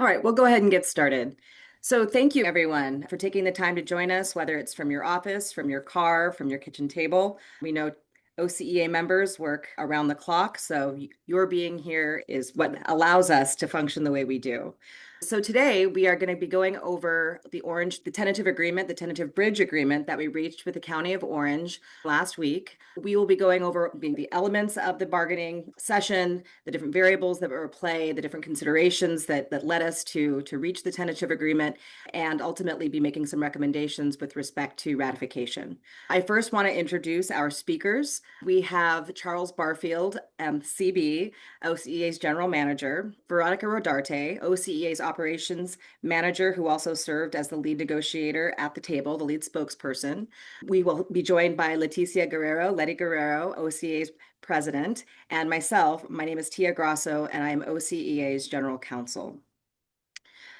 All right, we'll go ahead and get started. So thank you everyone for taking the time to join us, whether it's from your office, from your car, from your kitchen table. We know OCEA members work around the clock, so your being here is what allows us to function the way we do. So today we are going to be going over the tentative agreement, the tentative bridge agreement that we reached with the County of Orange last week. We will be going over the elements of the bargaining session, the different variables that were at play, the different considerations that led us to reach the tentative agreement, and ultimately be making some recommendations with respect to ratification. I first want to introduce our speakers. We have Charles Barfield, CB, OCEA's General Manager, Veronica Rodarte, OCEA's Operations Manager, who also served as the lead negotiator at the table, the lead spokesperson. We will be joined by Letty Guerrero, OCEA's President, and myself. My name is Tia Grasso, and I am OCEA's General Counsel.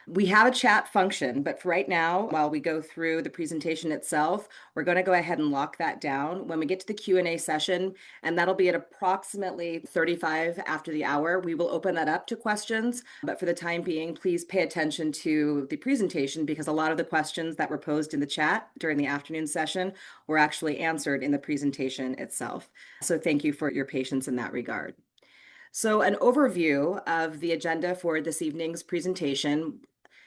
We have a chat function, but for right now, while we go through the presentation itself, we're going to go ahead and lock that down. When we get to the Q&A session, and that'll be at approximately 35 after the hour, we will open that up to questions. But for the time being, please pay attention to the presentation because a lot of the questions that were posed in the chat during the afternoon session were actually answered in the presentation itself. So thank you for your patience in that regard. So an overview of the agenda for this evening's presentation.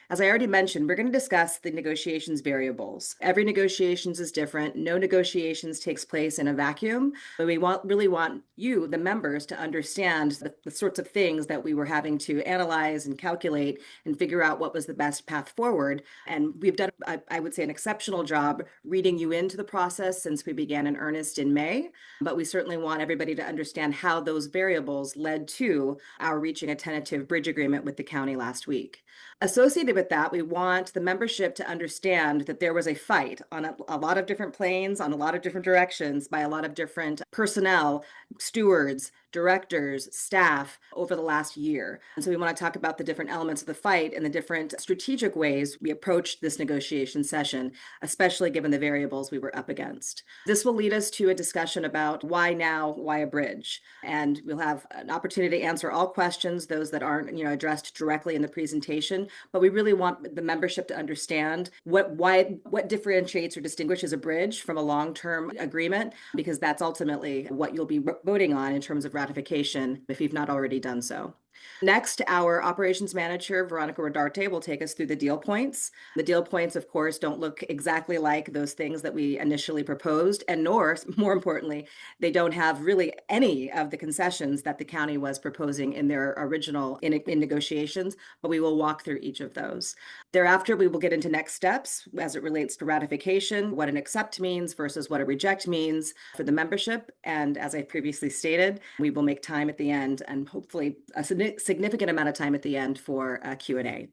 As I already mentioned, we're going to discuss the negotiations variables. Every negotiations is different. No negotiations takes place in a vacuum, but we really want you, the members, to understand the sorts of things that we were having to analyze and calculate and figure out what was the best path forward. And we've done, I would say, an exceptional job reading you into the process since we began in earnest in May, but we certainly want everybody to understand how those variables led to our reaching a tentative bridge agreement with the county last week. Associated with that, we want the membership to understand that there was a fight on a lot of different planes, on a lot of different directions by a lot of different personnel, stewards, directors, staff over the last year. And so we want to talk about the different elements of the fight and the different strategic ways we approached this negotiation session, especially given the variables we were up against. This will lead us to a discussion about why now, why a bridge? And we'll have an opportunity to answer all questions, those that aren't, addressed directly in the presentation, but we really want the membership to understand what differentiates or distinguishes a bridge from a long-term agreement, because that's ultimately what you'll be voting on in terms of ratification if you've not already done so. Next, our operations manager, Veronica Rodarte, will take us through the deal points. The deal points, of course, don't look exactly like those things that we initially proposed, and nor, more importantly, they don't have really any of the concessions that the county was proposing in their original in negotiations, but we will walk through each of those. Thereafter, we will get into next steps as it relates to ratification, what an accept means versus what a reject means for the membership. And as I previously stated, we will make time at the end and hopefully a significant amount of time at the end for Q&A.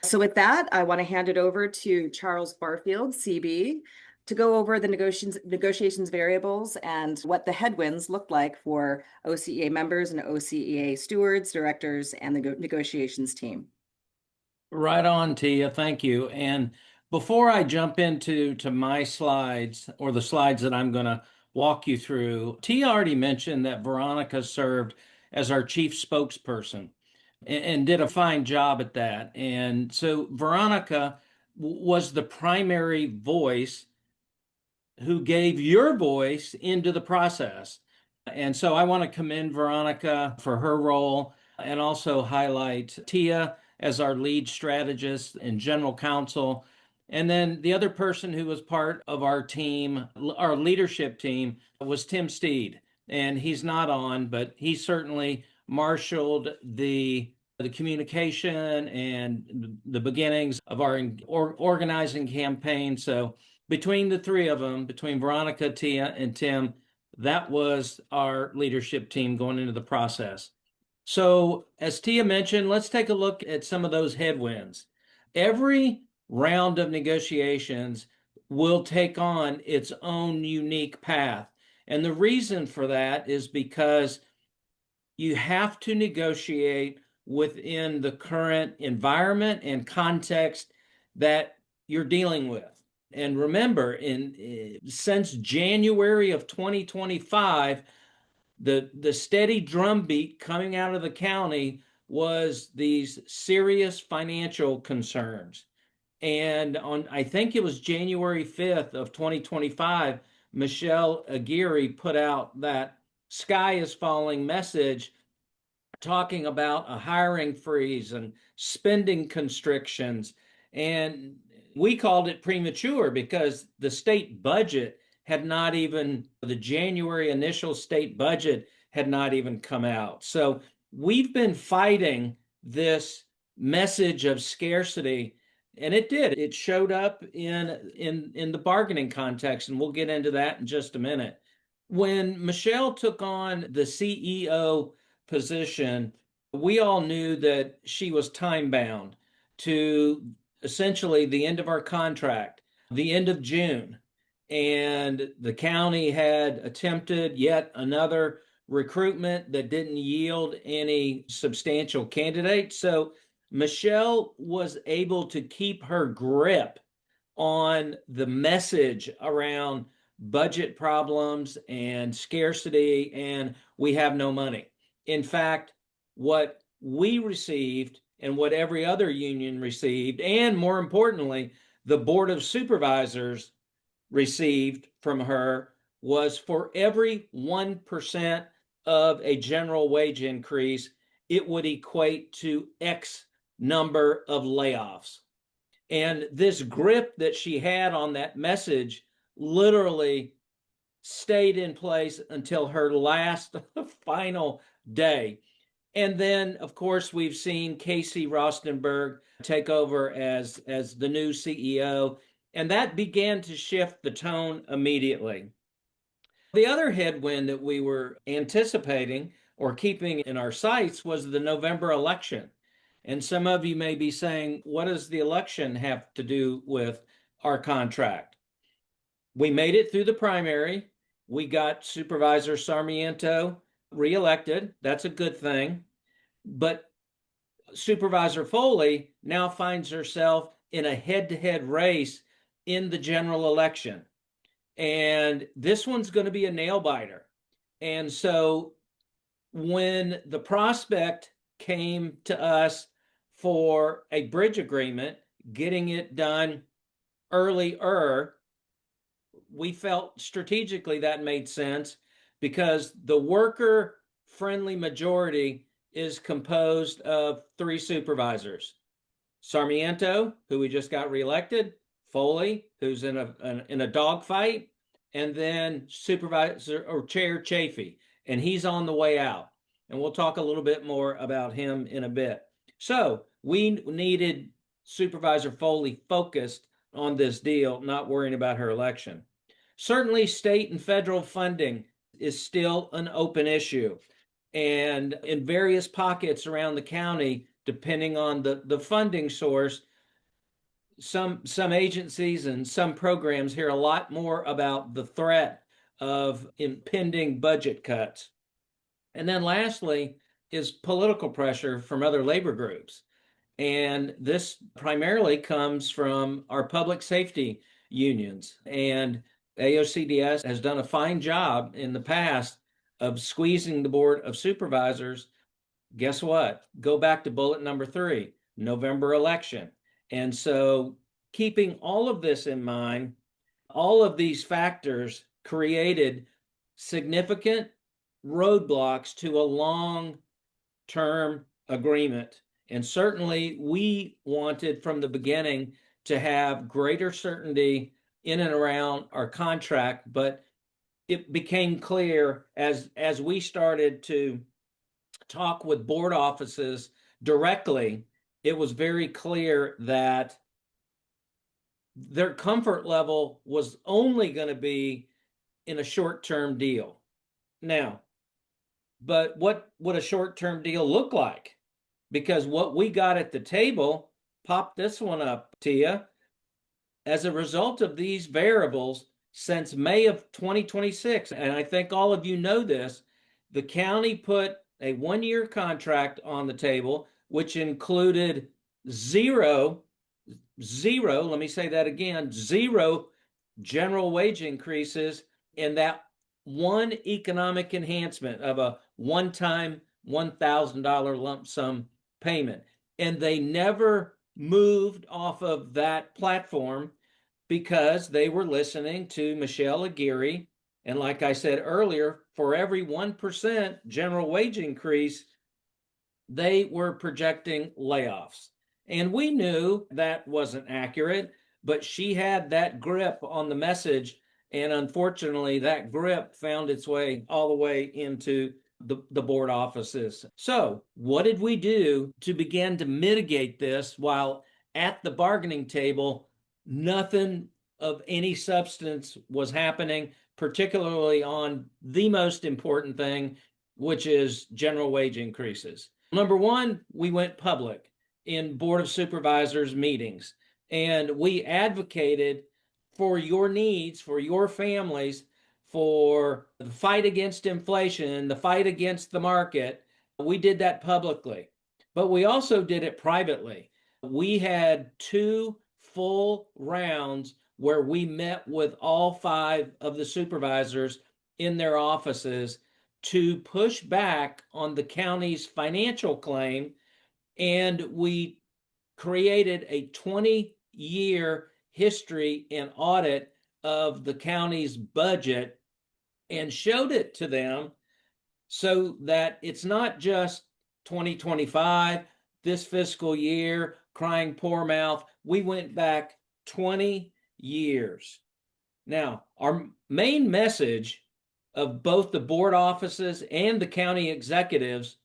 So with that, I want to hand it over to Charles Barfield, CB, to go over the negotiations variables and what the headwinds looked like for OCEA members and OCEA stewards, directors, and the negotiations team. Right on, Tia. Thank you. And before I jump into my slides or the slides that I'm going to walk you through, Tia already mentioned that Veronica served as our chief spokesperson and did a fine job at that. And so Veronica was the primary voice who gave your voice into the process. And so I want to commend Veronica for her role and also highlight Tia as our lead strategist and general counsel. And then the other person who was part of our team, our leadership team, was Tim Steed. And he's not on, but he certainly marshaled the communication and the beginnings of our organizing campaign. So between the three of them, between Veronica, Tia, and Tim, that was our leadership team going into the process. So as Tia mentioned, let's take a look at some of those headwinds. Every round of negotiations will take on its own unique path. And the reason for that is because you have to negotiate within the current environment and context that you're dealing with. And remember, since January of 2025, the steady drumbeat coming out of the county was these serious financial concerns. And on, I think it was January 5th of 2025, Michelle Aguirre put out that sky is falling message talking about a hiring freeze and spending constrictions. And we called it premature because the state budget had not even, the January initial state budget had not even come out. So we've been fighting this message of scarcity, and it did. It showed up in the bargaining context, and we'll get into that in just a minute. When Michelle took on the CEO position, we all knew that she was time bound to essentially the end of our contract, the end of June. And the county had attempted yet another recruitment that didn't yield any substantial candidates. So Michelle was able to keep her grip on the message around budget problems and scarcity, and we have no money. In fact, what we received and what every other union received, and more importantly, the Board of Supervisors received from her, was for every 1% of a general wage increase, it would equate to X number of layoffs. And this grip that she had on that message literally stayed in place until her last final day. And then, of course, we've seen Casey Rostenberg take over as the new CEO, and that began to shift the tone immediately. The other headwind that we were anticipating or keeping in our sights was the November election. And some of you may be saying, what does the election have to do with our contract? We made it through the primary. We got Supervisor Sarmiento reelected. That's a good thing. But Supervisor Foley now finds herself in a head-to-head race in the general election. And this one's going to be a nail biter. And so when the prospect came to us for a bridge agreement, getting it done earlier, we felt strategically that made sense because the worker friendly majority is composed of three supervisors: Sarmiento, who we just got reelected; Foley, who's in a dogfight; and then Supervisor or Chair Chafee, and he's on the way out. And we'll talk a little bit more about him in a bit. So we needed Supervisor Foley focused on this deal, not worrying about her election. Certainly, state and federal funding is still an open issue. And in various pockets around the county, depending on the funding source, some agencies and some programs hear a lot more about the threat of impending budget cuts. And then lastly is political pressure from other labor groups. And this primarily comes from our public safety unions. And AOCDS has done a fine job in the past of squeezing the Board of Supervisors. Guess what? Go back to bullet number 3, November election. And so keeping all of this in mind, all of these factors created significant roadblocks to a long-term agreement. And certainly we wanted from the beginning to have greater certainty in and around our contract, but it became clear as we started to talk with board offices directly, it was very clear that their comfort level was only going to be in a short-term deal. Now, but what would a short-term deal look like? Because what we got at the table, pop this one up, Tia, as a result of these variables since May of 2026, and I think all of you know this, the county put a 1-year contract on the table, which included zero, let me say that again, zero general wage increases, and that one economic enhancement of a one-time $1,000 lump sum payment. And they never moved off of that platform because they were listening to Michelle Aguirre. And like I said earlier, for every 1% general wage increase, they were projecting layoffs. And we knew that wasn't accurate, but she had that grip on the message. And unfortunately, that grip found its way all the way into the board offices. So, what did we do to begin to mitigate this while at the bargaining table, nothing of any substance was happening, particularly on the most important thing, which is general wage increases? Number one, we went public in Board of Supervisors meetings, and we advocated for your needs, for your families, for the fight against inflation, the fight against the market. We did that publicly, but we also did it privately. We had 2 full rounds where we met with all 5 of the supervisors in their offices to push back on the county's financial claim. And we created a 20-year history and audit of the county's budget and showed it to them so that it's not just 2025, this fiscal year, crying poor mouth. We went back 20 years. Now, our main message of both the board offices and the county executives,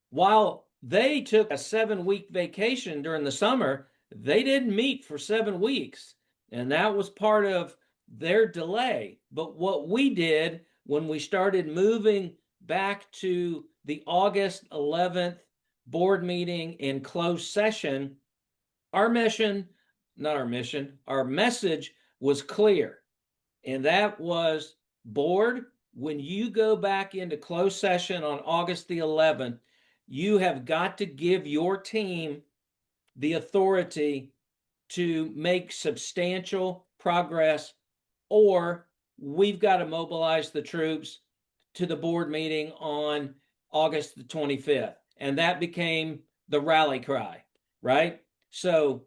while they took a 7-week vacation during the summer, they didn't meet for 7 weeks. And that was part of their delay. But what we did when we started moving back to the August 11th board meeting in closed session, our mission, not our mission, our message was clear. And that was, board, when you go back into closed session on August the 11th, you have got to give your team the authority to make substantial progress, or we've got to mobilize the troops to the board meeting on August the 25th. And that became the rally cry, right? So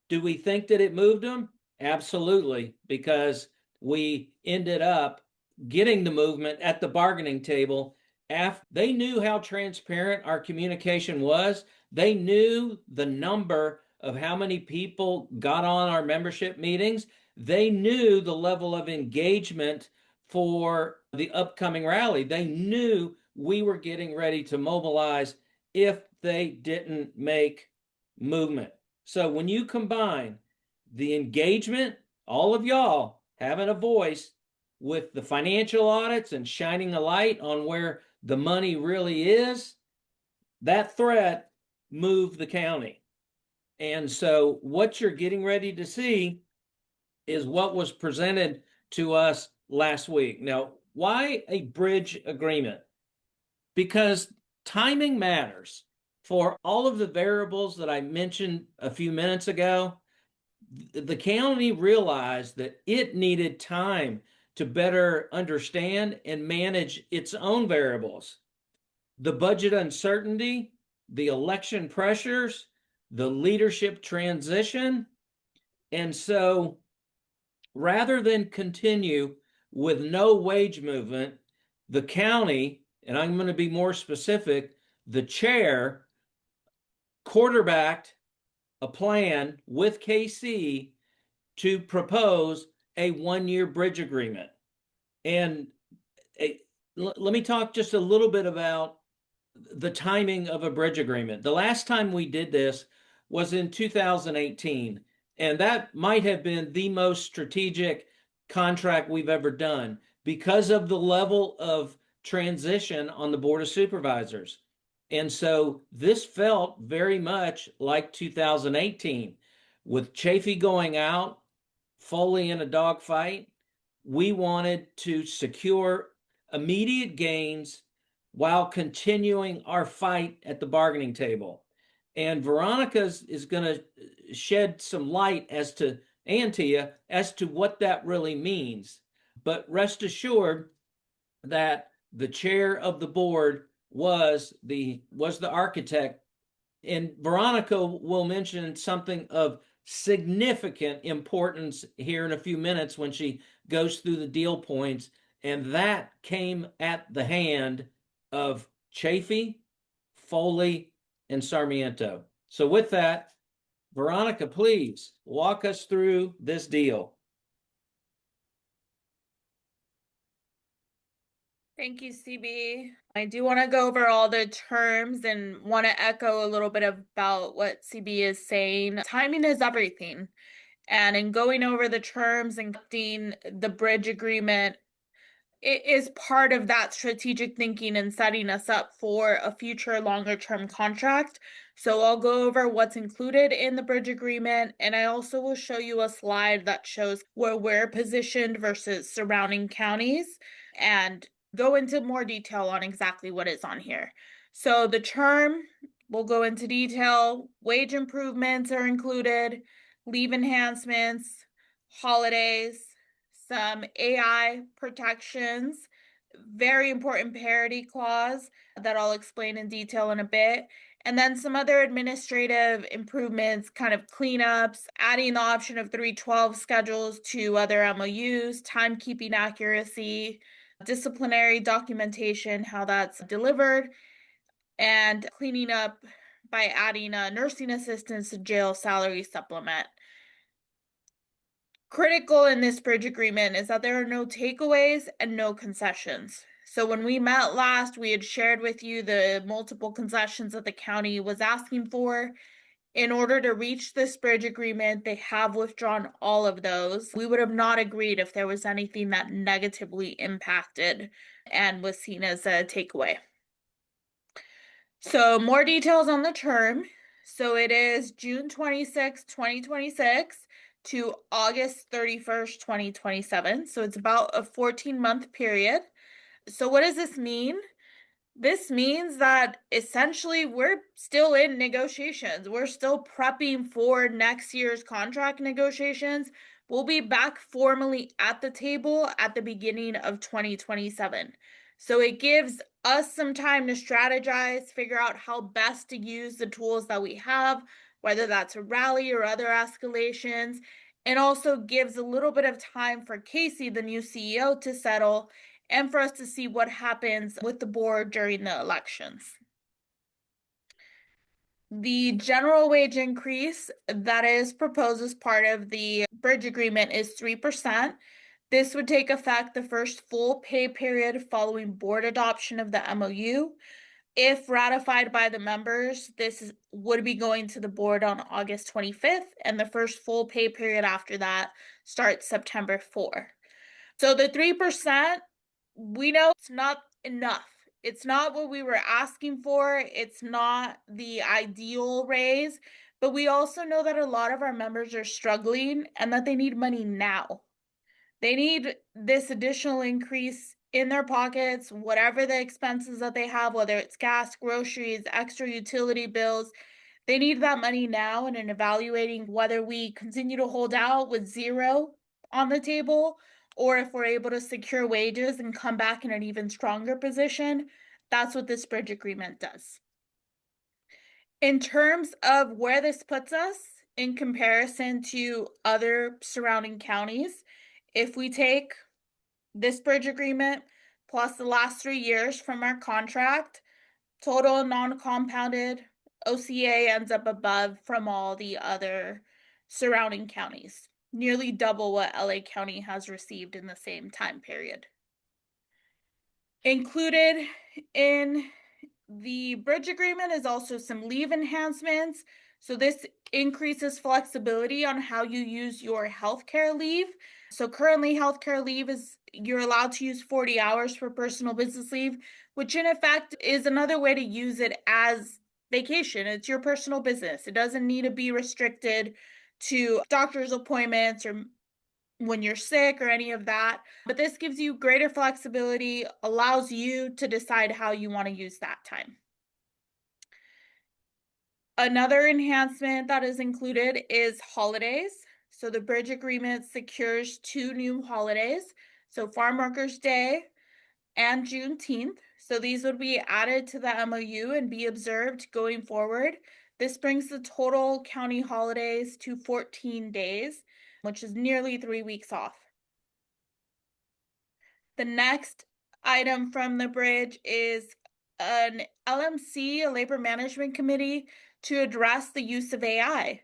do we think that it moved them? Absolutely, because we ended up getting the movement at the bargaining table. After they knew how transparent our communication was, they knew the number of how many people got on our membership meetings. They knew the level of engagement for the upcoming rally. They knew we were getting ready to mobilize if they didn't make movement. So when you combine the engagement, all of y'all having a voice, with the financial audits and shining a light on where the money really is, that threat moved the county. And so what you're getting ready to see is what was presented to us last week. Now, why a bridge agreement? Because timing matters. For all of the variables that I mentioned a few minutes ago, the county realized that it needed time to better understand and manage its own variables. The budget uncertainty, the election pressures, the leadership transition. And so rather than continue with no wage movement, the county, and I'm going to be more specific, the chair quarterbacked a plan with KC to propose a 1-year bridge agreement. And let me talk just a little bit about the timing of a bridge agreement. The last time we did this was in 2018, and that might have been the most strategic contract we've ever done because of the level of transition on the Board of Supervisors. And so this felt very much like 2018, with Chafee going out, Foley in a dogfight. We wanted to secure immediate gains while continuing our fight at the bargaining table. And Veronica is going to shed some light as to, and Tia, as to what that really means. But rest assured that the chair of the board was the architect And Veronica will mention something of significant importance here in a few minutes when she goes through the deal points. And that came at the hand of Chafee, Foley, and Sarmiento. So, with that, Veronica, please walk us through this deal. Thank you, CB. I do want to go over all the terms and want to echo a little bit about what CB is saying. Timing is everything. And in going over the terms and getting the bridge agreement, it is part of that strategic thinking and setting us up for a future longer term contract. So I'll go over what's included in the bridge agreement, and I also will show you a slide that shows where we're positioned versus surrounding counties and go into more detail on exactly what is on here. So the term, we'll go into detail. Wage improvements are included, leave enhancements, holidays, some AI protections, very important parity clause that I'll explain in detail in a bit, and then some other administrative improvements, kind of cleanups, adding the option of 312 schedules to other MOUs, timekeeping accuracy, disciplinary documentation, how that's delivered, and cleaning up by adding nursing assistants to jail salary supplement. Critical in this bridge agreement is that there are no takeaways and no concessions. So when we met last, we had shared with you the multiple concessions that the county was asking for. In order to reach this bridge agreement, they have withdrawn all of those. We would have not agreed if there was anything that negatively impacted and was seen as a takeaway. So more details on the term. So it is June 26, 2026 to August 31st, 2027. So it's about a 14-month period. So what does this mean? This means that essentially we're still in negotiations. We're still prepping for next year's contract negotiations. We'll be back formally at the table at the beginning of 2027. So it gives us some time to strategize, figure out how best to use the tools that we have, whether that's a rally or other escalations, and also gives a little bit of time for Casey, the new CEO, to settle and for us to see what happens with the board during the elections. The general wage increase that is proposed as part of the bridge agreement is 3%. This would take effect the first full pay period following board adoption of the MOU. If ratified by the members, this would be going to the board on August 25th, and the first full pay period after that starts September 4th. So the 3%, we know it's not enough. It's not what we were asking for. It's not the ideal raise, but we also know that a lot of our members are struggling and that they need money now. They need this additional increase in their pockets, whatever the expenses that they have, whether it's gas, groceries, extra utility bills. They need that money now, and in evaluating whether we continue to hold out with zero on the table, or if we're able to secure wages and come back in an even stronger position, that's what this bridge agreement does. In terms of where this puts us in comparison to other surrounding counties, if we take this bridge agreement plus the last 3 years from our contract, total non-compounded OCEA ends up above from all the other surrounding counties, nearly double what LA County has received in the same time period. Included in the bridge agreement is also some leave enhancements. So this increases flexibility on how you use your healthcare leave. So currently healthcare leave is you're allowed to use 40 hours for personal business leave, which in effect is another way to use it as vacation. It's your personal business. It doesn't need to be restricted to doctor's appointments or when you're sick or any of that. But this gives you greater flexibility, allows you to decide how you want to use that time. Another enhancement that is included is holidays. So the bridge agreement secures 2 new holidays. So Farm Workers Day and Juneteenth. So these would be added to the MOU and be observed going forward. This brings the total county holidays to 14 days, which is nearly 3 weeks off. The next item from the bridge is an LMC, a labor management committee, to address the use of AI.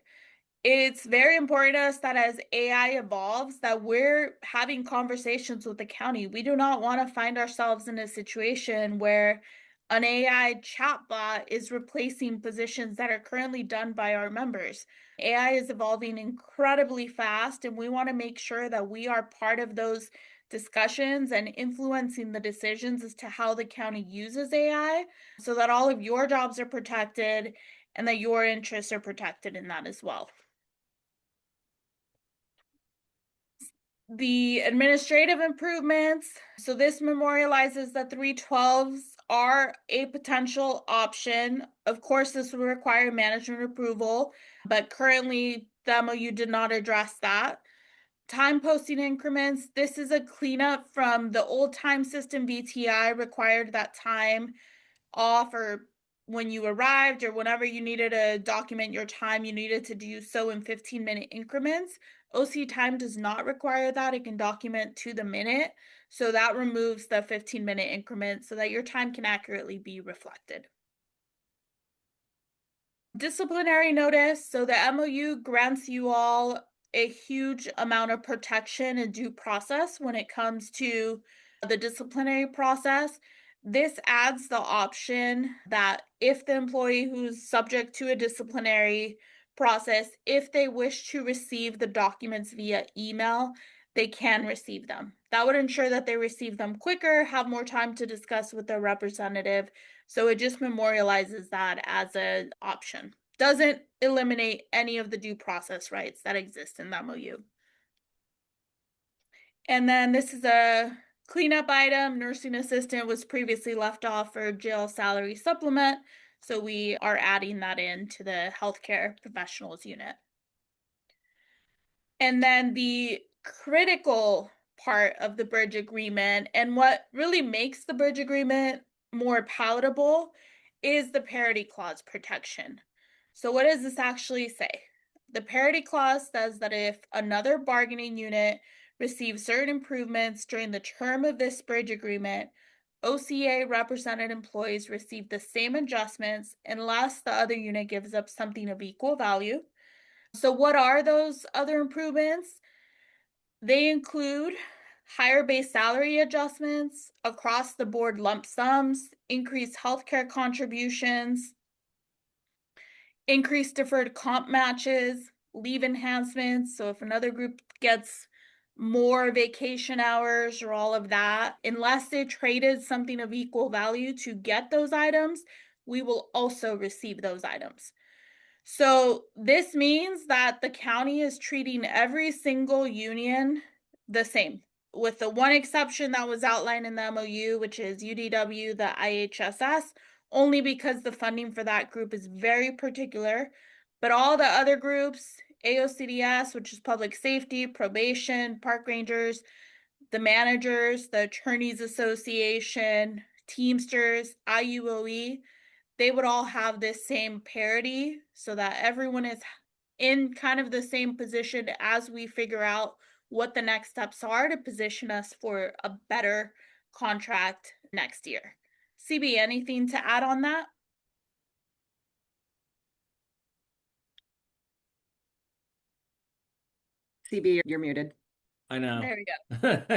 It's very important to us that as AI evolves, that we're having conversations with the county. We do not want to find ourselves in a situation where an AI chatbot is replacing positions that are currently done by our members. AI is evolving incredibly fast, and we want to make sure that we are part of those discussions and influencing the decisions as to how the county uses AI so that all of your jobs are protected and that your interests are protected in that as well. The administrative improvements. So this memorializes that 312s are a potential option. Of course, this would require management approval, but currently the MOU did not address that. Time posting increments. This is a cleanup from the old time system. VTI required that time off or when you arrived or whenever you needed to document your time, you needed to do so in 15-minute increments. OC time does not require that. It can document to the minute. So that removes the 15-minute increment so that your time can accurately be reflected. Disciplinary notice. So the MOU grants you all a huge amount of protection and due process when it comes to the disciplinary process. This adds the option that if the employee who's subject to a disciplinary process, if they wish to receive the documents via email, they can receive them. That would ensure that they receive them quicker, have more time to discuss with their representative. So it just memorializes that as an option. Doesn't eliminate any of the due process rights that exist in the MOU. And then this is a cleanup item. Nursing assistant was previously left off for jail salary supplement. So we are adding that into the healthcare professionals unit. And then the critical part of the bridge agreement and what really makes the bridge agreement more palatable is the parity clause protection. So what does this actually say? The parity clause says that if another bargaining unit receives certain improvements during the term of this bridge agreement, OCEA represented employees receive the same adjustments unless the other unit gives up something of equal value. So what are those other improvements? They include higher base salary adjustments, across the board lump sums, increased healthcare contributions, increased deferred comp matches, leave enhancements. So if another group gets more vacation hours or all of that, unless they traded something of equal value to get those items, we will also receive those items. So this means that the county is treating every single union the same, with the one exception that was outlined in the MOU, which is UDW, the IHSS, only because the funding for that group is very particular. But all the other groups, AOCDS, which is public safety, probation, park rangers, the managers, the attorneys association, Teamsters, IUOE, they would all have this same parity so that everyone is in kind of the same position as we figure out what the next steps are to position us for a better contract next year. CB, anything to add on that? CB, you're muted. I know. There we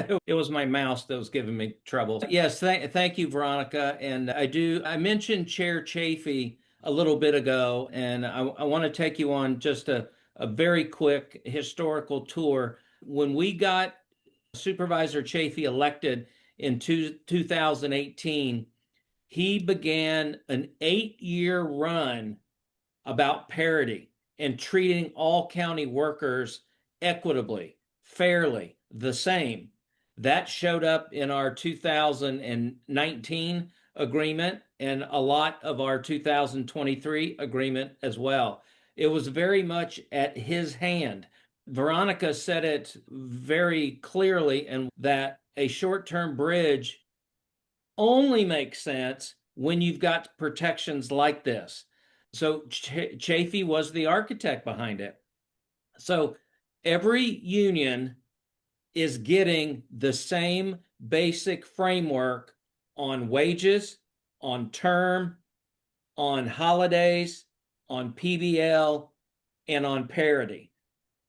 go. It was my mouse that was giving me trouble. Yes, thank you, Veronica. And I mentioned Chair Chafee a little bit ago, and I want to take you on just a very quick historical tour. When we got Supervisor Chafee elected in 2018, he began an 8-year run about parity and treating all county workers equitably, fairly, the same. That showed up in our 2019 agreement and a lot of our 2023 agreement as well. It was very much at his hand. Veronica said it very clearly, and that a short-term bridge only makes sense when you've got protections like this. So Chafee was the architect behind it. So every union is getting the same basic framework on wages, on term, on holidays, on PBL, and on parity.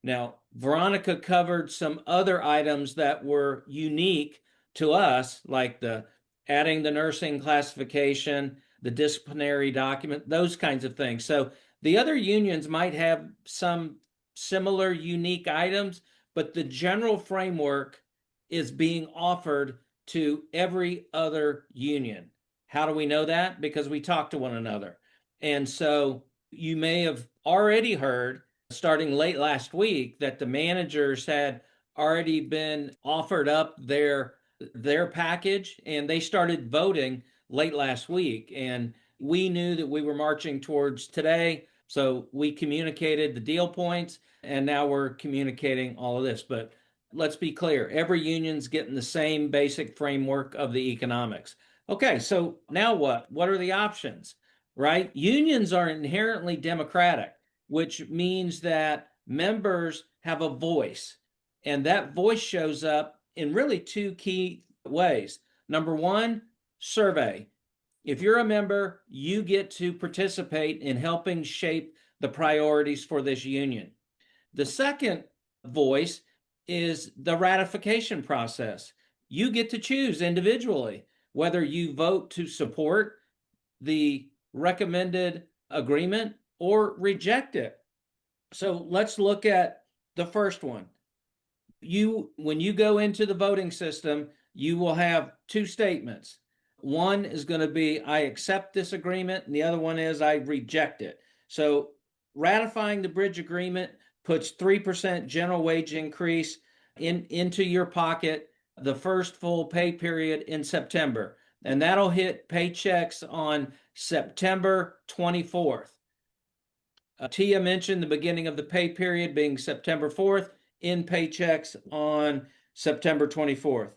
Now, Veronica covered some other items that were unique to us, like the adding the nursing classification, the disciplinary document, those kinds of things. So the other unions might have some similar unique items, but the general framework is being offered to every other union. How do we know that? Because we talk to one another. And so you may have already heard, starting late last week, that the managers had already been offered up their package, and they started voting late last week. And we knew that we were marching towards today, so we communicated the deal points, and now we're communicating all of this. But let's be clear, every union's getting the same basic framework of the economics. Okay, so now what? What are the options, right? Unions are inherently democratic, which means that members have a voice, and that voice shows up in really two key ways. Number one, survey. If you're a member, you get to participate in helping shape the priorities for this union. The second voice is the ratification process. You get to choose individually whether you vote to support the recommended agreement or reject it. So let's look at the first one. When you go into the voting system, you will have two statements. One is going to be, I accept this agreement, and the other one is, I reject it. So ratifying the bridge agreement puts 3% general wage increase into your pocket the first full pay period in September. And that'll hit paychecks on September 24th. Tia mentioned the beginning of the pay period being September 4th, in paychecks on September 24th.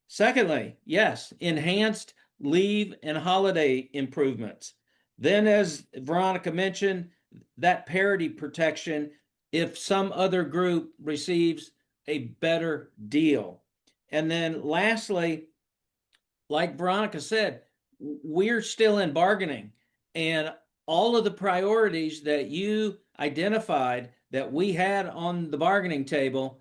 Secondly, yes, enhanced leave and holiday improvements. Then, as Veronica mentioned, that parity protection if some other group receives a better deal. And then lastly, like Veronica said, we're still in bargaining, and all of the priorities that you identified that we had on the bargaining table,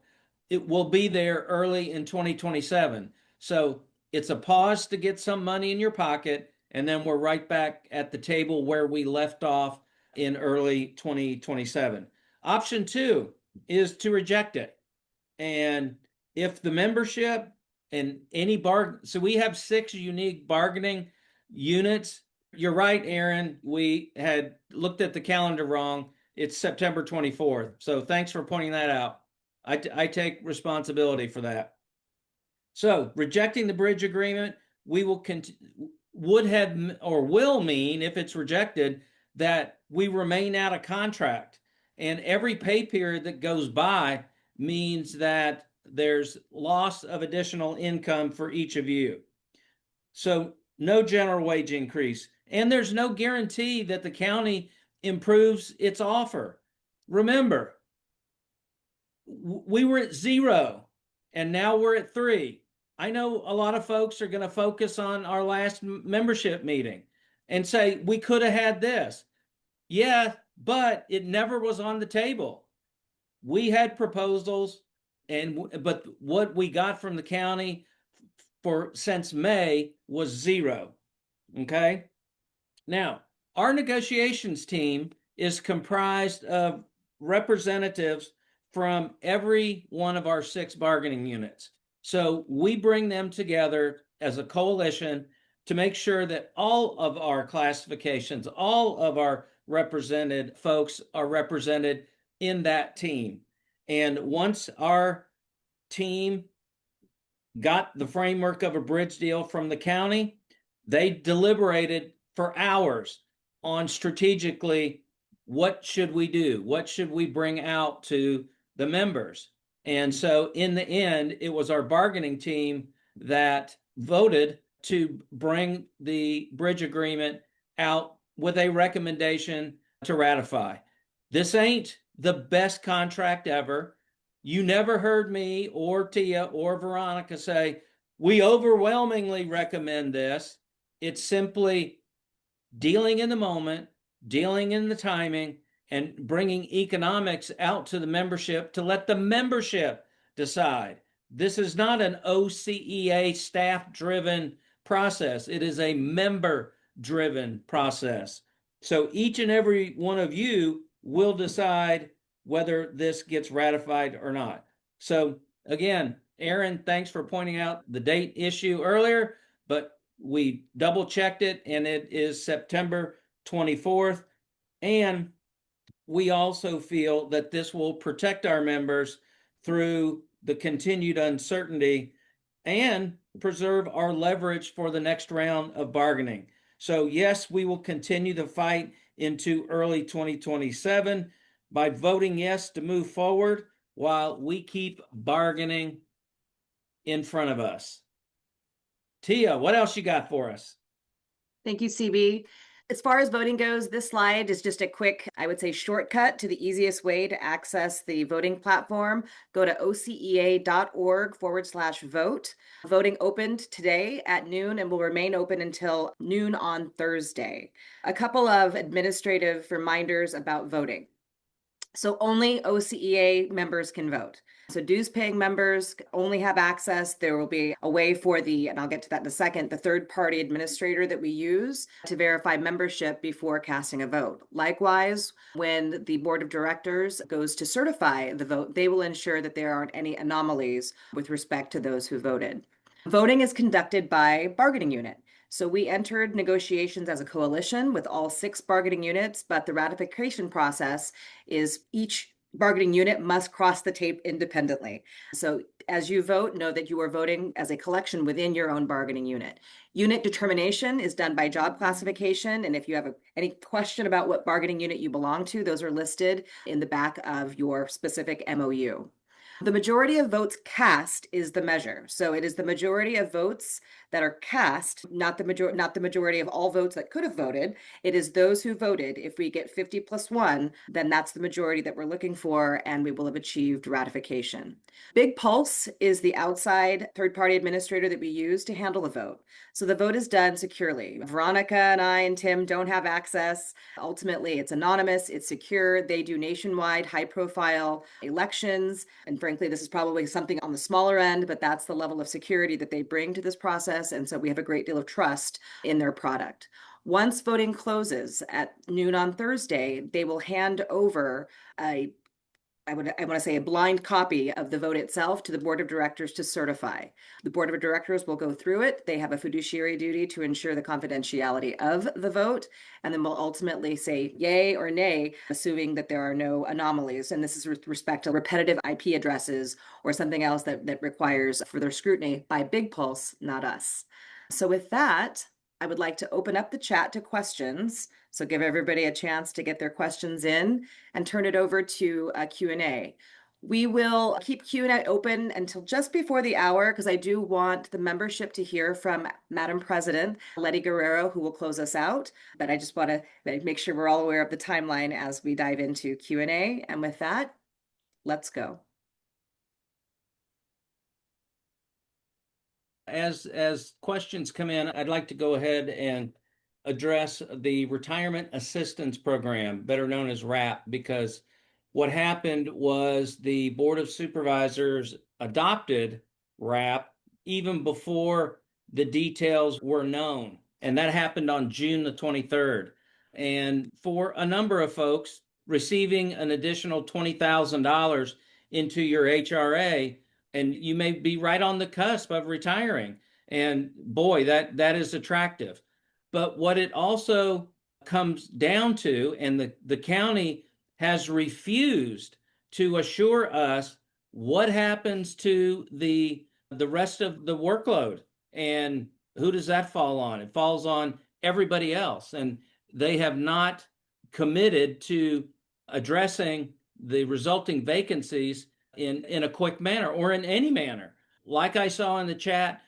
it will be there early in 2027. So it's a pause to get some money in your pocket, and then we're right back at the table where we left off in early 2027. Option two is to reject it. And if the membership and so we have 6 unique bargaining units. You're right, Aaron. We had looked at the calendar wrong. It's September 24th. So thanks for pointing that out. I take responsibility for that. So rejecting the bridge agreement, we will would have or will mean, if it's rejected, that we remain out of contract. And every pay period that goes by means that there's loss of additional income for each of you. So no general wage increase. And there's no guarantee that the county improves its offer. Remember, we were at 0 and now we're at 3. I know a lot of folks are going to focus on our last membership meeting and say, we could have had this. Yeah, but it never was on the table. We had proposals, but what we got from the county since May was 0. Okay. Now, our negotiations team is comprised of representatives from every one of our 6 bargaining units. So we bring them together as a coalition to make sure that all of our classifications, all of our represented folks are represented in that team. And once our team got the framework of a bridge deal from the county, they deliberated for hours on strategically, what should we do? What should we bring out to the members? And so in the end, it was our bargaining team that voted to bring the bridge agreement out with a recommendation to ratify. This ain't the best contract ever. You never heard me or Tia or Veronica say, we overwhelmingly recommend this. It's simply dealing in the moment, dealing in the timing, and bringing economics out to the membership to let the membership decide. This is not an OCEA staff-driven process. It is a member-driven process. So each and every one of you will decide whether this gets ratified or not. So again, Aaron, thanks for pointing out the date issue earlier, but we double checked it and it is September 24th. And we also feel that this will protect our members through the continued uncertainty and preserve our leverage for the next round of bargaining. So yes, we will continue the fight into early 2027 by voting yes to move forward while we keep bargaining in front of us. Tia, what else you got for us? Thank you, CB. As far as voting goes, this slide is just a quick, I would say, shortcut to the easiest way to access the voting platform. Go to ocea.org/vote. Voting opened today at noon and will remain open until noon on Thursday. A couple of administrative reminders about voting. So only OCEA members can vote. So dues paying members only have access. There will be a way for and I'll get to that in a second, the third party administrator that we use to verify membership before casting a vote. Likewise, when the board of directors goes to certify the vote, they will ensure that there aren't any anomalies with respect to those who voted. Voting is conducted by bargaining unit. So we entered negotiations as a coalition with all 6 bargaining units, but the ratification process is each bargaining unit must cross the tape independently. So as you vote, know that you are voting as a collection within your own bargaining unit. Unit determination is done by job classification. And if you have any question about what bargaining unit you belong to, those are listed in the back of your specific MOU. The majority of votes cast is the measure. So it is the majority of votes that are cast, not the majority of all votes that could have voted. It is those who voted. If we get 50 plus 1, then that's the majority that we're looking for, and we will have achieved ratification. Big Pulse is the outside third-party administrator that we use to handle the vote. So the vote is done securely. Veronica and I and Tim don't have access. Ultimately, it's anonymous, it's secure. They do nationwide, high-profile elections. And frankly, this is probably something on the smaller end, but that's the level of security that they bring to this process. And so we have a great deal of trust in their product. Once voting closes at noon on Thursday, they will hand over I want to say a blind copy of the vote itself to the board of directors to certify. The board of directors will go through it. They have a fiduciary duty to ensure the confidentiality of the vote, and then will ultimately say yay or nay, assuming that there are no anomalies. And this is with respect to repetitive IP addresses or something else that requires further scrutiny by Big Pulse, not us. So with that, I would like to open up the chat to questions. So give everybody a chance to get their questions in and turn it over to a Q&A. We will keep Q&A open until just before the hour because I do want the membership to hear from Madam President Letty Guerrero, who will close us out. But I just want to make sure we're all aware of the timeline as we dive into Q&A. And with that, let's go. As questions come in, I'd like to go ahead and address the Retirement Assistance Program, better known as RAP, because what happened was the Board of Supervisors adopted RAP even before the details were known. And that happened on June the 23rd. And for a number of folks, receiving an additional $20,000 into your HRA, and you may be right on the cusp of retiring. And boy, that is attractive. But what it also comes down to, and the county has refused to assure us what happens to the rest of the workload. And who does that fall on? It falls on everybody else. And they have not committed to addressing the resulting vacancies in a quick manner or in any manner. Like I saw in the chat,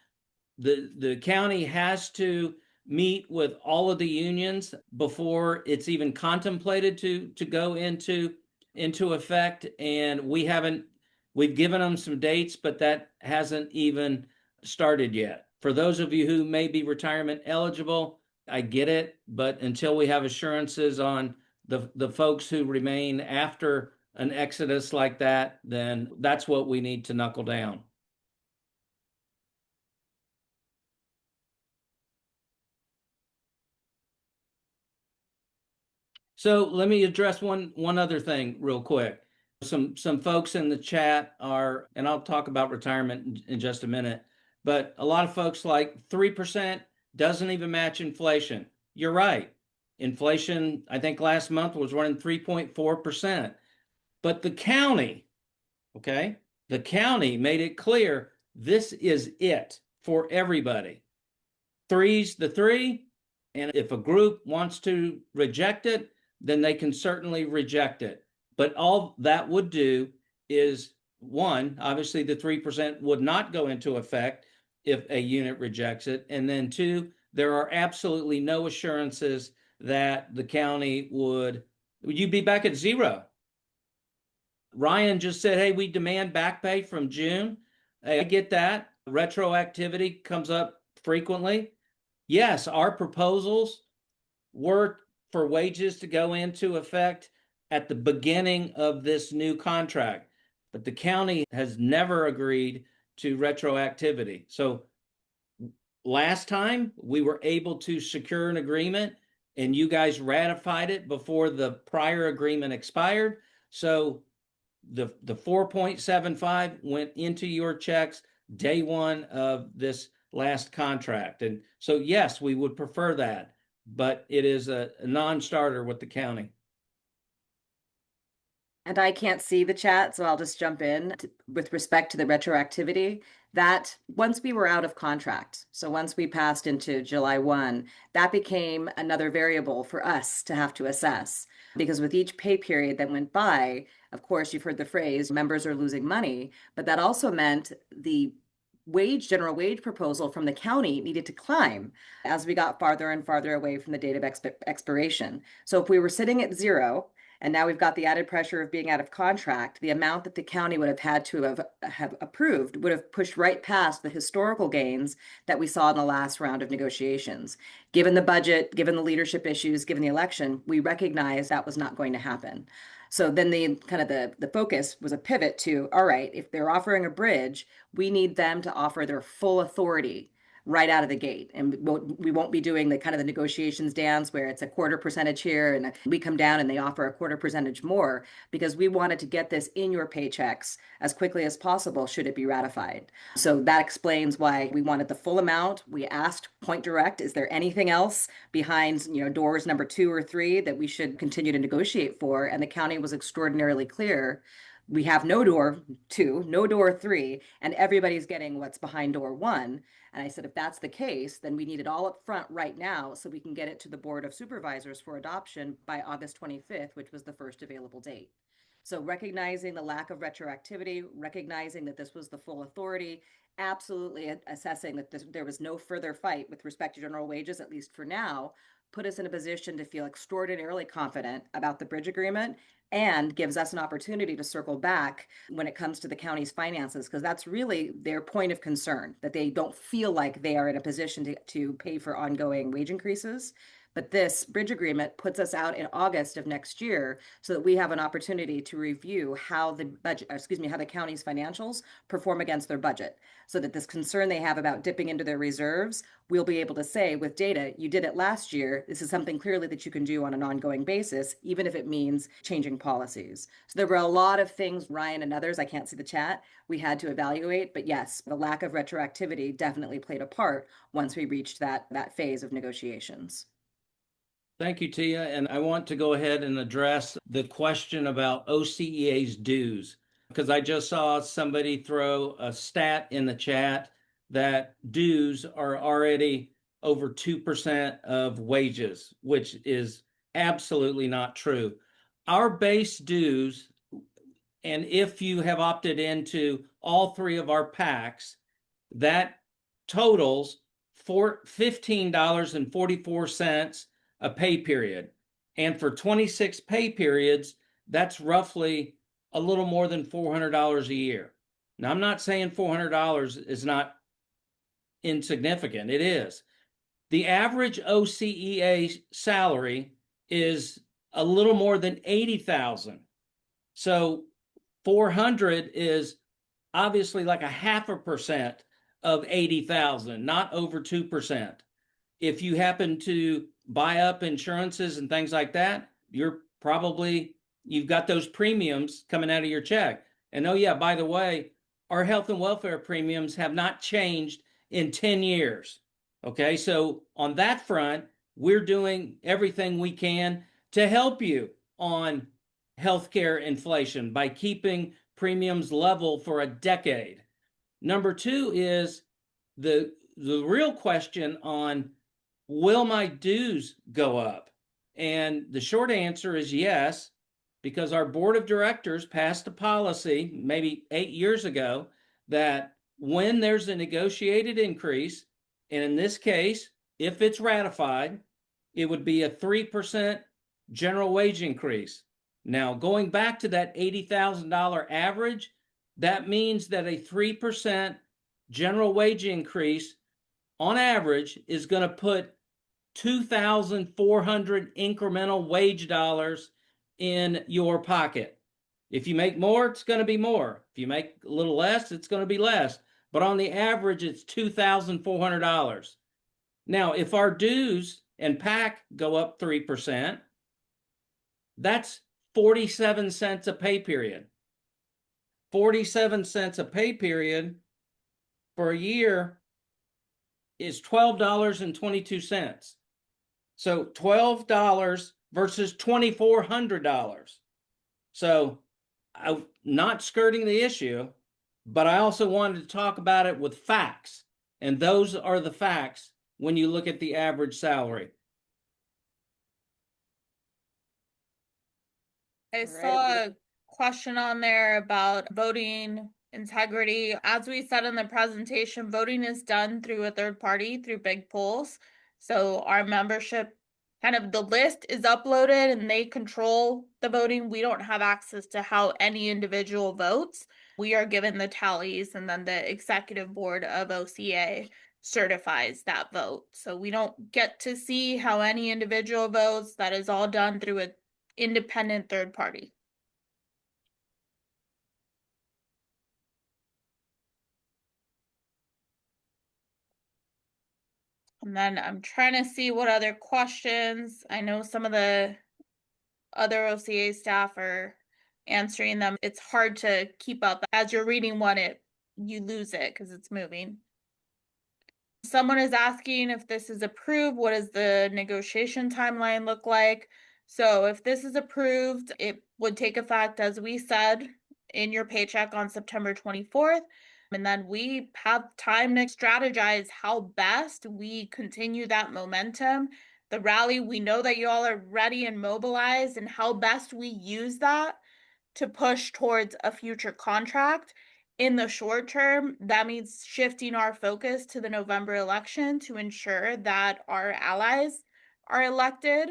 the county has to meet with all of the unions before it's even contemplated to go into effect. And we've given them some dates, but that hasn't even started yet. For those of you who may be retirement eligible, I get it, but until we have assurances on the folks who remain after an exodus like that, then that's what we need to knuckle down. So let me address one other thing real quick. Some folks in the chat are, and I'll talk about retirement in just a minute, but a lot of folks like 3% doesn't even match inflation. You're right. Inflation, I think last month was running 3.4%. But the county, okay, the county made it clear this is it for everybody. Three's the three, and if a group wants to reject it, then they can certainly reject it. But all that would do is, one, obviously the 3% would not go into effect if a unit rejects it. And then two, there are absolutely no assurances that the county would you be back at zero. Ryan just said, hey, we demand back pay from June. I get that. Retroactivity comes up frequently. Yes, our proposals were for wages to go into effect at the beginning of this new contract, but the county has never agreed to retroactivity. So last time we were able to secure an agreement and you guys ratified it before the prior agreement expired. So the 4.75 went into your checks day one of this last contract. And so, yes, we would prefer that, but it is a non-starter with the county. And I can't see the chat, so I'll just jump in with respect to the retroactivity. That once we were out of contract, so once we passed into July 1, that became another variable for us to have to assess. Because with each pay period that went by, of course, you've heard the phrase, members are losing money, but that also meant the general wage proposal from the county needed to climb as we got farther and farther away from the date of expiration. So if we were sitting at zero, and now we've got the added pressure of being out of contract, the amount that the county would have had to have approved would have pushed right past the historical gains that we saw in the last round of negotiations. Given the budget, given the leadership issues, given the election, we recognized that was not going to happen. So then the focus was a pivot to, all right, if they're offering a bridge, we need them to offer their full authority right out of the gate. And we won't be doing the kind of the negotiations dance where it's a quarter percentage here and we come down and they offer a quarter percentage more, because we wanted to get this in your paychecks as quickly as possible should it be ratified. So that explains why we wanted the full amount. We asked point direct, is there anything else behind, doors number 2 or 3 that we should continue to negotiate for? And the county was extraordinarily clear. We have no door 2, no door 3, and everybody's getting what's behind door 1. And I said, if that's the case, then we need it all up front right now so we can get it to the Board of Supervisors for adoption by August 25th, which was the first available date. So recognizing the lack of retroactivity, recognizing that this was the full authority, absolutely assessing that there was no further fight with respect to general wages, at least for now, put us in a position to feel extraordinarily confident about the bridge agreement and gives us an opportunity to circle back when it comes to the county's finances, because that's really their point of concern, that they don't feel like they are in a position to pay for ongoing wage increases. But this bridge agreement puts us out in August of next year so that we have an opportunity to review how the county's financials perform against their budget. So that this concern they have about dipping into their reserves, we'll be able to say with data, you did it last year. This is something clearly that you can do on an ongoing basis, even if it means changing policies. So there were a lot of things, Ryan and others, I can't see the chat, we had to evaluate. But yes, the lack of retroactivity definitely played a part once we reached that phase of negotiations. Thank you, Tia. And I want to go ahead and address the question about OCEA's dues, because I just saw somebody throw a stat in the chat that dues are already over 2% of wages, which is absolutely not true. Our base dues, and if you have opted into all 3 of our packs, that totals $15.44 a pay period. And for 26 pay periods, that's roughly a little more than $400 a year. Now, I'm not saying $400 is not insignificant. It is. The average OCEA salary is a little more than 80,000. So 400 is obviously like a 0.5% of 80,000, not over 2%. If you happen to buy up insurances and things like that, you've got those premiums coming out of your check. And oh yeah, by the way, our health and welfare premiums have not changed in 10 years. Okay, so on that front, we're doing everything we can to help you on healthcare inflation by keeping premiums level for a decade. Number two is the real question on, will my dues go up? And the short answer is yes, because our board of directors passed a policy maybe 8 years ago that when there's a negotiated increase, and in this case, if it's ratified, it would be a 3% general wage increase. Now, going back to that $80,000 average, that means that a 3% general wage increase on average is going to put 2,400 incremental wage dollars in your pocket. If you make more, it's going to be more. If you make a little less, it's going to be less. But on the average, it's $2,400. Now, if our dues and PAC go up 3%, that's 47 cents a pay period. 47 cents a pay period for a year is $12.22. So $12 versus $2,400. So I'm not skirting the issue, but I also wanted to talk about it with facts. And those are the facts when you look at the average salary. I saw a question on there about voting integrity. As we said in the presentation, voting is done through a third party, through big polls. So our membership, kind of the list is uploaded and they control the voting. We don't have access to how any individual votes. We are given the tallies, and then the executive board of OCEA certifies that vote. So we don't get to see how any individual votes. That is all done through an independent third party. And then I'm trying to see what other questions. I know some of the other OCA staff are answering them. It's hard to keep up. As you're reading one, you lose it because it's moving. Someone is asking if this is approved, what does the negotiation timeline look like? So if this is approved, it would take effect, as we said, in your paycheck on September 24th. And then we have time to strategize how best we continue that momentum. The rally, we know that you all are ready and mobilized, and how best we use that to push towards a future contract. In the short term, that means shifting our focus to the November election to ensure that our allies are elected.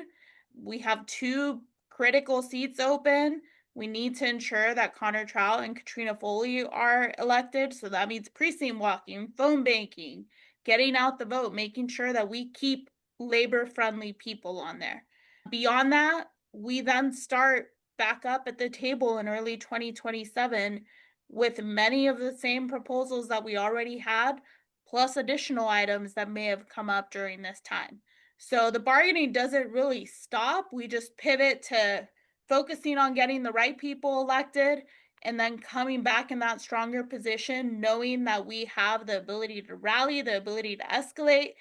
We have 2 critical seats open. We need to ensure that Connor Trout and Katrina Foley are elected. So that means precinct walking, phone banking, getting out the vote, making sure that we keep labor-friendly people on there. Beyond that, we then start back up at the table in early 2027 with many of the same proposals that we already had, plus additional items that may have come up during this time. So the bargaining doesn't really stop. We just pivot to focusing on getting the right people elected, and then coming back in that stronger position, knowing that we have the ability to rally, the ability to escalate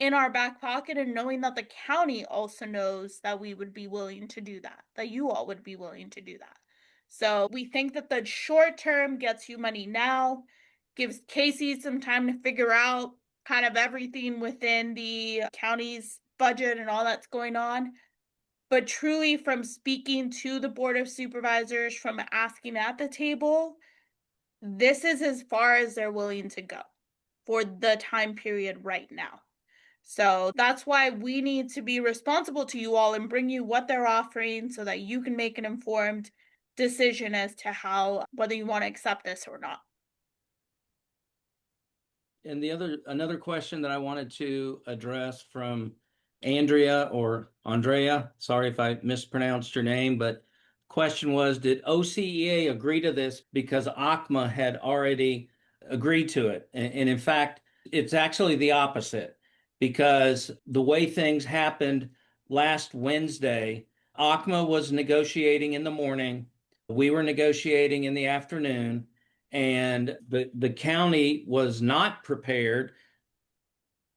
in our back pocket, and knowing that the county also knows that we would be willing to do that you all would be willing to do that. So we think that the short term gets you money now, gives Casey some time to figure out kind of everything within the county's budget and all that's going on. But truly, from speaking to the Board of Supervisors, from asking at the table, this is as far as they're willing to go for the time period right now. So that's why we need to be responsible to you all and bring you what they're offering so that you can make an informed decision as to whether you want to accept this or not. And another question that I wanted to address from Andrea, sorry if I mispronounced your name, but question was, did OCEA agree to this because ACMA had already agreed to it? And in fact, it's actually the opposite, because the way things happened last Wednesday, ACMA was negotiating in the morning, we were negotiating in the afternoon, and the county was not prepared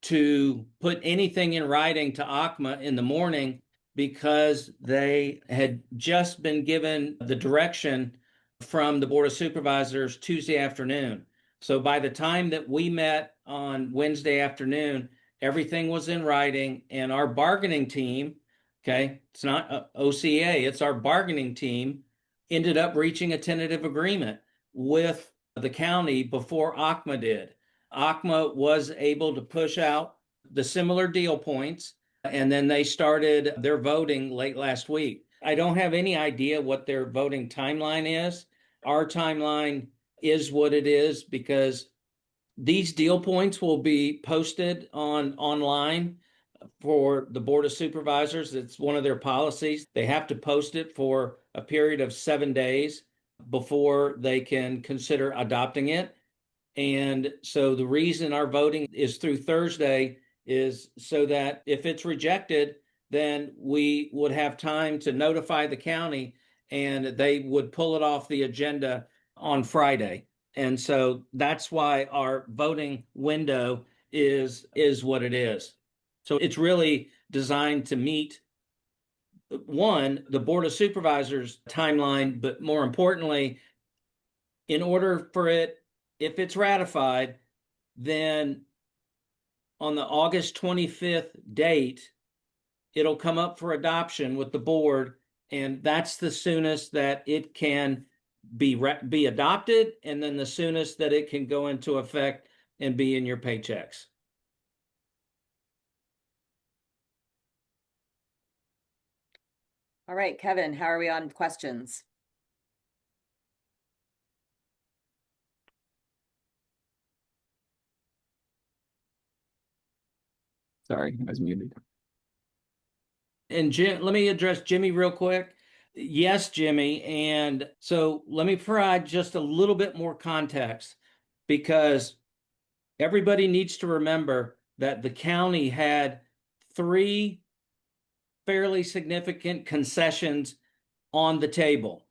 to put anything in writing to ACMA in the morning because they had just been given the direction from the Board of Supervisors Tuesday afternoon. So by the time that we met on Wednesday afternoon, everything was in writing, and our bargaining team, okay, it's not OCEA, it's our bargaining team, ended up reaching a tentative agreement with the county before ACMA did. ACMA was able to push out the similar deal points, and then they started their voting late last week. I don't have any idea what their voting timeline is. Our timeline is what it is because these deal points will be posted online for the Board of Supervisors. It's one of their policies. They have to post it for a period of 7 days before they can consider adopting it. And so the reason our voting is through Thursday is so that if it's rejected, then we would have time to notify the county and they would pull it off the agenda on Friday. And so that's why our voting window is what it is. So it's really designed to meet, one, the Board of Supervisors timeline, but more importantly, in order for it, if it's ratified, then on the August 25th date, it'll come up for adoption with the board, and that's the soonest that it can be adopted, and then the soonest that it can go into effect and be in your paychecks. All right, Kevin, how are we on questions? Sorry, I was muted. And Jim, let me address Jimmy real quick. Yes, Jimmy. And so let me provide just a little bit more context, because everybody needs to remember that the county had 3 fairly significant concessions on the table.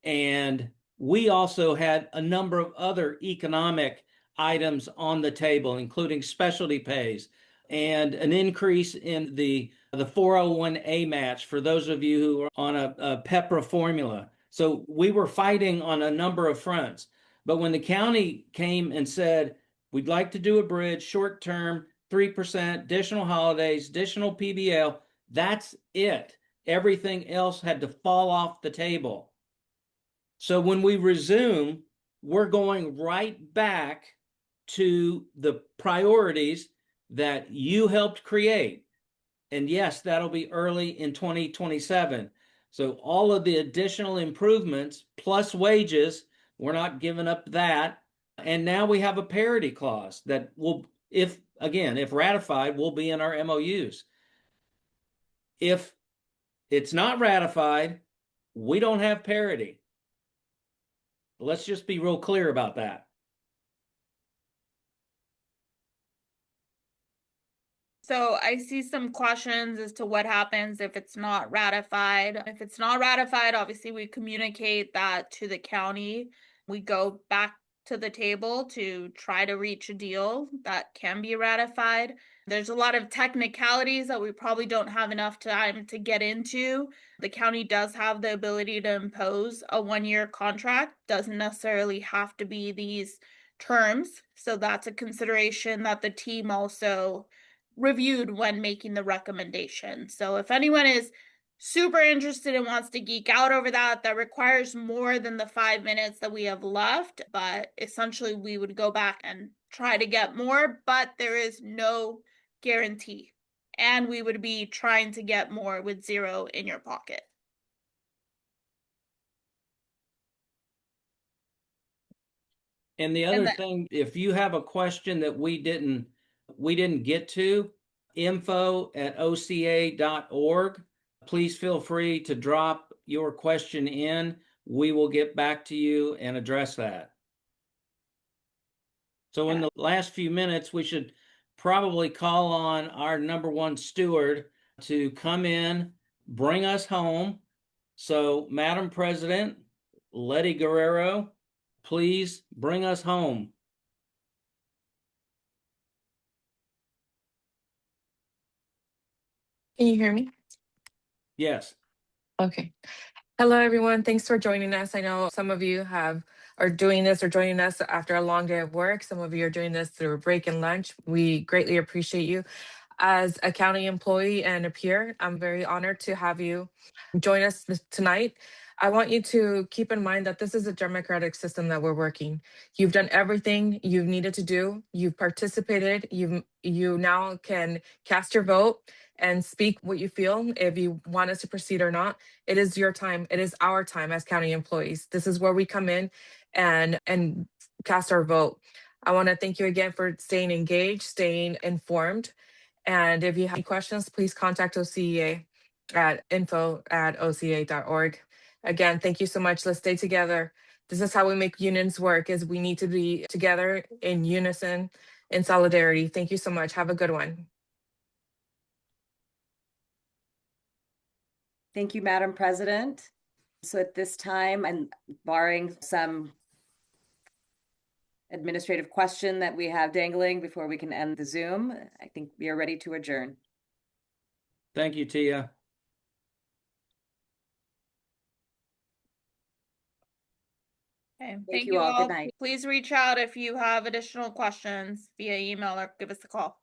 And we also had a number of other economic items on the table, including specialty pays and an increase in the 401A match for those of you who are on a PEPRA formula. So we were fighting on a number of fronts. But when the county came and said, we'd like to do a bridge, short term, 3%, additional holidays, additional PBL, that's it. Everything else had to fall off the table. So when we resume, we're going right back to the priorities that you helped create. And yes, that'll be early in 2027. So all of the additional improvements plus wages, we're not giving up that. And now we have a parity clause that will, if ratified, will be in our MOUs. If it's not ratified, we don't have parity. Let's just be real clear about that. So I see some questions as to what happens if it's not ratified. If it's not ratified, obviously we communicate that to the county. We go back to the table to try to reach a deal that can be ratified. There's a lot of technicalities that we probably don't have enough time to get into. The county does have the ability to impose a 1-year contract, doesn't necessarily have to be these terms. So that's a consideration that the team also reviewed when making the recommendation. So if anyone is super interested and wants to geek out over that, that requires more than the 5 minutes that we have left. But essentially, we would go back and try to get more, but there is no guarantee. And we would be trying to get more with zero in your pocket. And the other thing, if you have a question that we didn't get to, info@oca.org, please feel free to drop your question in. We will get back to you and address that. So in the last few minutes, we should probably call on our number one steward to come in, bring us home. So, Madam President, Letty Guerrero, please bring us home. Can you hear me? Yes. Okay. Hello, everyone. Thanks for joining us. I know some of you are doing this or joining us after a long day of work. Some of you are doing this through a break and lunch. We greatly appreciate you. As a county employee and a peer, I'm very honored to have you join us tonight. I want you to keep in mind that this is a democratic system that we're working. You've done everything you've needed to do. You've participated. You now can cast your vote and speak what you feel, if you want us to proceed or not. It is your time. It is our time as county employees. This is where we come in and cast our vote. I want to thank you again for staying engaged, staying informed. And if you have any questions, please contact OCEA at info@oca.org. Again, thank you so much. Let's stay together. This is how we make unions work, is we need to be together in unison, in solidarity. Thank you so much. Have a good one. Thank you, Madam President. So at this time, and barring some administrative question that we have dangling before we can end the Zoom, I think we are ready to adjourn. Thank you, Tia. Okay, Thank you all. Good all. night. Please reach out if you have additional questions via email or give us a call.